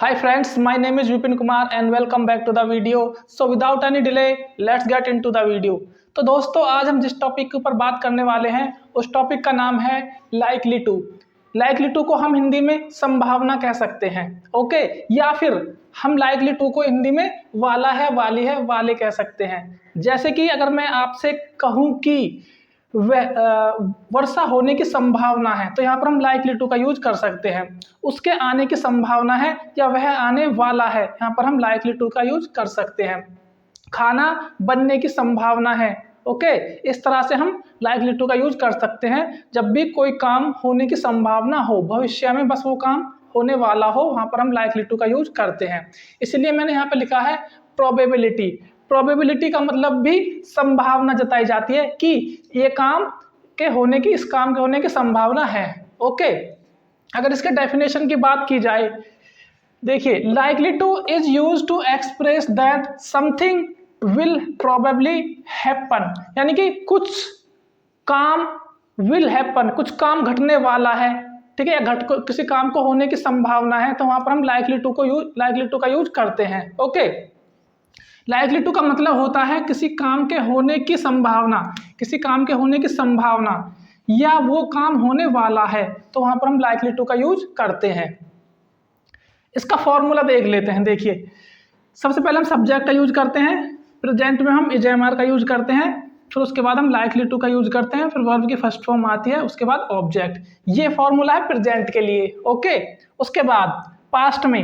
Hi friends, my name is Vipin Kumar and welcome back to the video. So without any delay, let's get into the video. तो दोस्तों आज हम जिस topic के ऊपर बात करने वाले हैं उस टॉपिक का नाम है लाइकली टू। लाइकली टू को हम हिंदी में संभावना कह सकते हैं, ओके, या फिर हम लाइकली टू को हिंदी में वाला है, वाली है, वाले कह सकते हैं। जैसे कि अगर मैं आपसे कहूँ कि वर्षा होने की संभावना है तो यहाँ पर हम लाइकली टू का यूज कर सकते हैं। उसके आने की संभावना है या वह आने वाला है, यहाँ पर हम लाइकली टू का यूज कर सकते हैं। खाना बनने की संभावना है, ओके, इस तरह से हम लाइकली टू का यूज कर सकते हैं। जब भी कोई काम होने की संभावना हो, भविष्य में बस वो काम होने वाला हो, वहाँ पर हम लाइकली टू का यूज करते हैं। इसलिए मैंने यहाँ पर लिखा है प्रोबेबिलिटी। प्रोबेबिलिटी का मतलब भी संभावना जताई जाती है कि ये काम के होने की, इस काम के होने की संभावना है, ओके। अगर इसके डेफिनेशन की बात की जाए, देखिए, likely to is used to express that something will probably happen, यानी कि कुछ काम विल हैपन, कुछ काम घटने वाला है, ठीक है, या किसी काम को होने की संभावना है, तो वहां पर हम लाइकली टू का यूज करते हैं, ओके। लाइकली टू का मतलब होता है किसी काम के होने की संभावना, किसी काम के होने की संभावना या वो काम होने वाला है, तो वहां पर हम लाइकली टू का यूज करते हैं। इसका फॉर्मूला देख लेते हैं। देखिए, सबसे पहले हम सब्जेक्ट का यूज करते हैं, प्रेजेंट में हम इज का यूज करते हैं, फिर उसके बाद हम लाइकली टू का यूज करते हैं, फिर वर्ब की फर्स्ट फॉर्म आती है, उसके बाद ऑब्जेक्ट। ये फॉर्मूला है प्रेजेंट के लिए, ओके। उसके बाद पास्ट में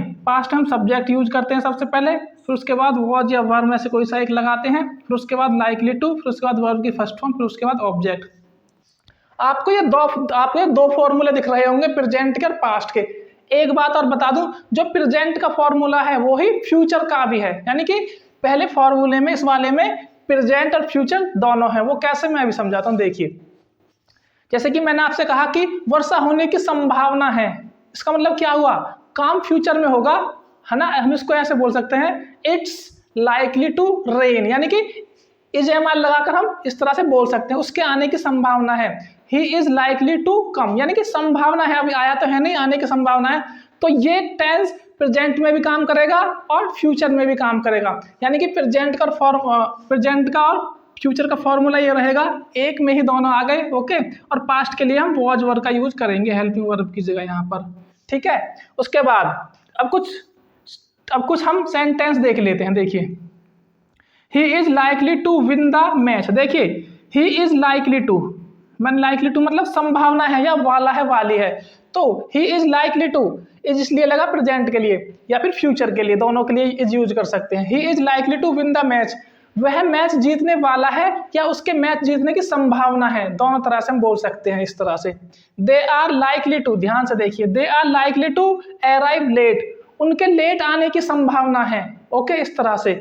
हम सब्जेक्ट यूज करते हैं सबसे पहले, फिर उसके बाद वॉज या वर्ब में से कोई सा एक लगाते हैं, फिर उसके बाद लाइकली टू, फिर उसके बाद वर्ब की फर्स्ट फॉर्म, फिर उसके बाद ऑब्जेक्ट। आपको ये दो फॉर्मूले दिख रहे होंगे, प्रेजेंट के और पास्ट के। एक बात और बता दूं, जो प्रेजेंट का फॉर्मूला है वो ही फ्यूचर का भी है, यानी कि पहले फॉर्मूले में, इस वाले में प्रेजेंट और फ्यूचर दोनों है। वो कैसे, मैं अभी समझाता हूं। देखिए, जैसे कि मैंने आपसे कहा कि वर्षा होने की संभावना है, इसका मतलब क्या हुआ, काम फ्यूचर में होगा, है ना। हम इसको ऐसे बोल सकते हैं, इट्स लाइकली टू रेन, यानी कि इज एम आर लगाकर हम इस तरह से बोल सकते हैं, उसके आने की संभावना है। He is likely to come, यानी कि संभावना है, अभी आया तो है नहीं, आने की संभावना है। तो ये टेंस प्रेजेंट में भी काम करेगा और फ्यूचर में भी काम करेगा, यानी कि प्रेजेंट का और फ्यूचर का फॉर्मूला ये रहेगा, एक में ही दोनों आ गए, ओके। और पास्ट के लिए हम वॉज वर्ब का यूज करेंगे हेल्पिंग वर्ब की जगह यहाँ पर, ठीक है। उसके बाद अब कुछ हम सेंटेंस देख लेते हैं। देखिए, he is likely to win the match. देखिए, ही इज लाइकली टू, मैंने लाइकली टू मतलब संभावना है या वाला है, वाली है, तो he is likely to, is इसलिए लगा प्रेजेंट के लिए या फिर फ्यूचर के लिए, दोनों के लिए इज यूज कर सकते हैं। He is likely to win the match, वह मैच जीतने वाला है या उसके मैच जीतने की संभावना है, दोनों तरह से हम बोल सकते हैं इस तरह से। दे आर लाइकली टू, ध्यान से देखिए, they are likely to arrive late, उनके लेट आने की संभावना है, ओके। इस तरह से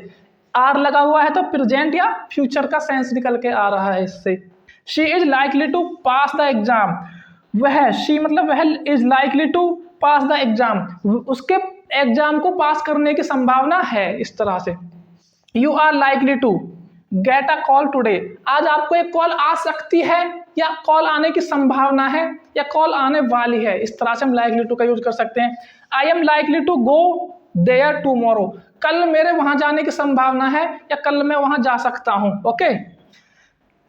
आर लगा हुआ है तो प्रेजेंट या फ्यूचर का सेंस निकल के आ रहा है इससे। She is likely to pass the exam, वह, शी मतलब वह is likely to pass the exam, उसके एग्जाम को पास करने की संभावना है, इस तरह से। You are likely to get a call today, आज आपको एक कॉल आ सकती है या कॉल आने की संभावना है या कॉल आने वाली है, इस तरह से हम लाइकली टू का यूज कर सकते हैं। I am likely to go there tomorrow, कल मेरे वहां जाने की संभावना है या कल मैं वहां जा सकता हूं, ओके,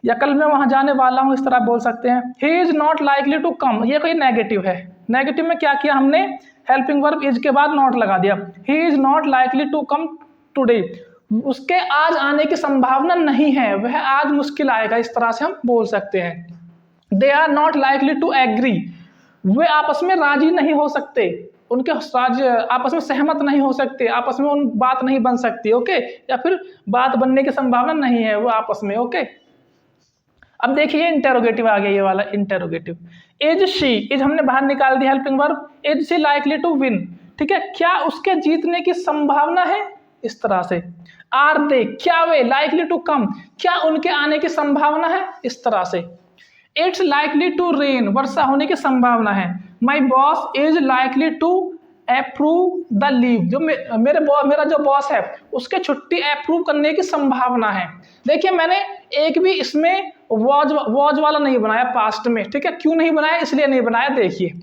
या कल मैं वहां जाने वाला हूं, इस तरह बोल सकते हैं। He is not likely to come, ये कोई नेगेटिव है। नेगेटिव में क्या किया हमने, हेल्पिंग वर्ब इज के बाद नॉट लगा दिया। He is not likely to come today, उसके आज आने की संभावना नहीं है, वह आज मुश्किल आएगा, इस तरह से हम बोल सकते हैं। They are not likely to agree, वे आपस में राजी नहीं हो सकते, उनके आपस में सहमत नहीं हो सकते, आपस में उन बात नहीं बन सकती, ओके, या फिर बात बनने की संभावना नहीं है वो आपस में, ओके। अब देखिए इंटेरोगेटिव आ गया, ये वाला इंटेरोगेटिव। इज शी, इज हमने बाहर निकाल दिया helping verb, is she likely to win, ठीक है, क्या उसके जीतने की संभावना है, इस तरह से। आर दे, क्या वे लाइकली टू कम, क्या उनके आने की संभावना है, इस तरह से। इट्स लाइकली टू रेन, वर्षा होने की संभावना है। My boss is likely to approve the leave, जो मेरा जो बॉस है उसके छुट्टी अप्रूव करने की संभावना है। देखिए, मैंने एक भी इसमें वॉज वाला नहीं बनाया पास्ट में, ठीक है, क्यों नहीं बनाया, इसलिए नहीं बनाया। देखिए,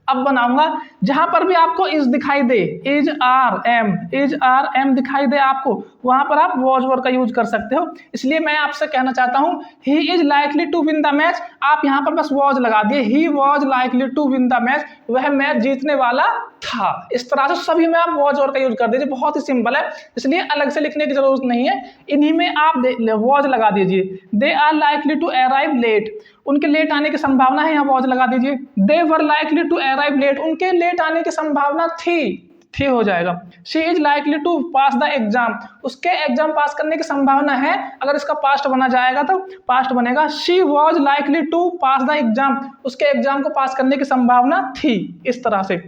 अब बनाऊंगा जहां पर भी आपको इज दिखाई दे, इज आर एम दिखाई दे आपको, वहां पर आप वॉज वर्ड का यूज कर सकते हो। इसलिए मैं आपसे कहना चाहता हूं he is likely to win the match, आप यहां पर बस वॉज लगा दिए, he was likely to win the match, वह मैच जीतने वाला था। इस तरह से सभी में आप वॉज वर्ड का यूज कर दीजिए, बहुत ही सिंपल है, इसलिए अलग से लिखने की जरूरत नहीं है, इन्हीं में आप वॉज लगा दीजिए। They are likely to arrive late, उनके लेट आने की संभावना है, यहाँ वॉज लगा दीजिए। They were likely to arrive late, उनके लेट आने की संभावना थी हो जाएगा। She is likely to pass the exam, उसके एग्जाम पास करने की संभावना है, अगर इसका पास्ट बना जाएगा तो पास्ट बनेगा she was likely to pass the exam, उसके एग्जाम को पास करने की संभावना थी। इस तरह से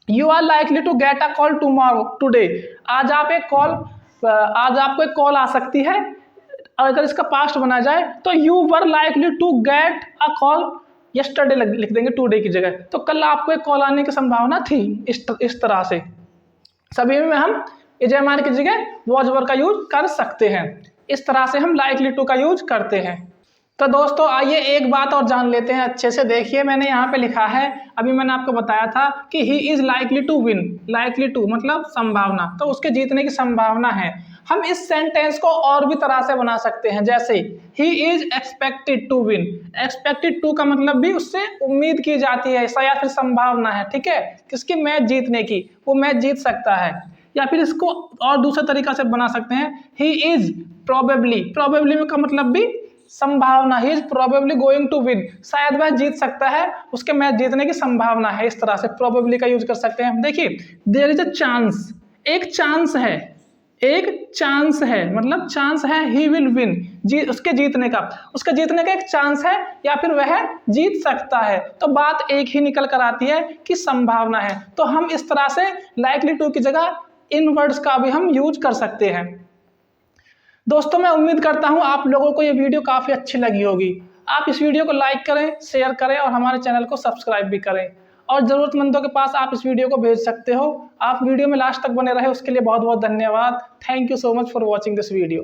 you are likely to get a call tomorrow today, आज आपको एक कॉल आ सकती है, अगर इसका पास्ट बना जाए तो you were likely to get a call yesterday लिख देंगे टुडे की जगह, तो कल आपको एक कॉल आने की संभावना थी। इस तरह से सभी में हम इज एम आर की जगह वॉज वर्ड का यूज कर सकते हैं। इस तरह से हम लाइकली टू का यूज करते हैं। तो दोस्तों आइए एक बात और जान लेते हैं अच्छे से। देखिए मैंने यहाँ पे लिखा है, अभी मैंने आपको बताया था कि he is likely to win, likely to मतलब संभावना, तो उसके जीतने की संभावना है। हम इस सेंटेंस को और भी तरह से बना सकते हैं, जैसे he is expected to win, expected to का मतलब भी उससे उम्मीद की जाती है या फिर संभावना है, ठीक है, किसकी, मैच जीतने की, वो मैच जीत सकता है। या फिर इसको और दूसरे तरीका से बना सकते हैं, ही इज प्रोबेबली, प्रोबेबली का मतलब भी संभावना, he is probably going to win, शायद वह जीत सकता है, उसके मैच जीतने की संभावना है। इस तरह से प्रोबेबली का यूज कर सकते हैं। देखिए देयर इज अ चांस, एक चांस है, एक चांस है मतलब चांस है ही विल विन, उसके जीतने का एक चांस है, या फिर वह जीत सकता है, तो बात एक ही निकल कर आती है कि संभावना है। तो हम इस तरह से लाइकली टू की जगह इन वर्ड्स का भी हम यूज कर सकते हैं। दोस्तों मैं उम्मीद करता हूं आप लोगों को ये वीडियो काफी अच्छी लगी होगी। आप इस वीडियो को लाइक करें, शेयर करें और हमारे चैनल को सब्सक्राइब भी करें, और जरूरतमंदों के पास आप इस वीडियो को भेज सकते हो। आप वीडियो में लास्ट तक बने रहे उसके लिए बहुत बहुत धन्यवाद। Thank you so much for watching this video.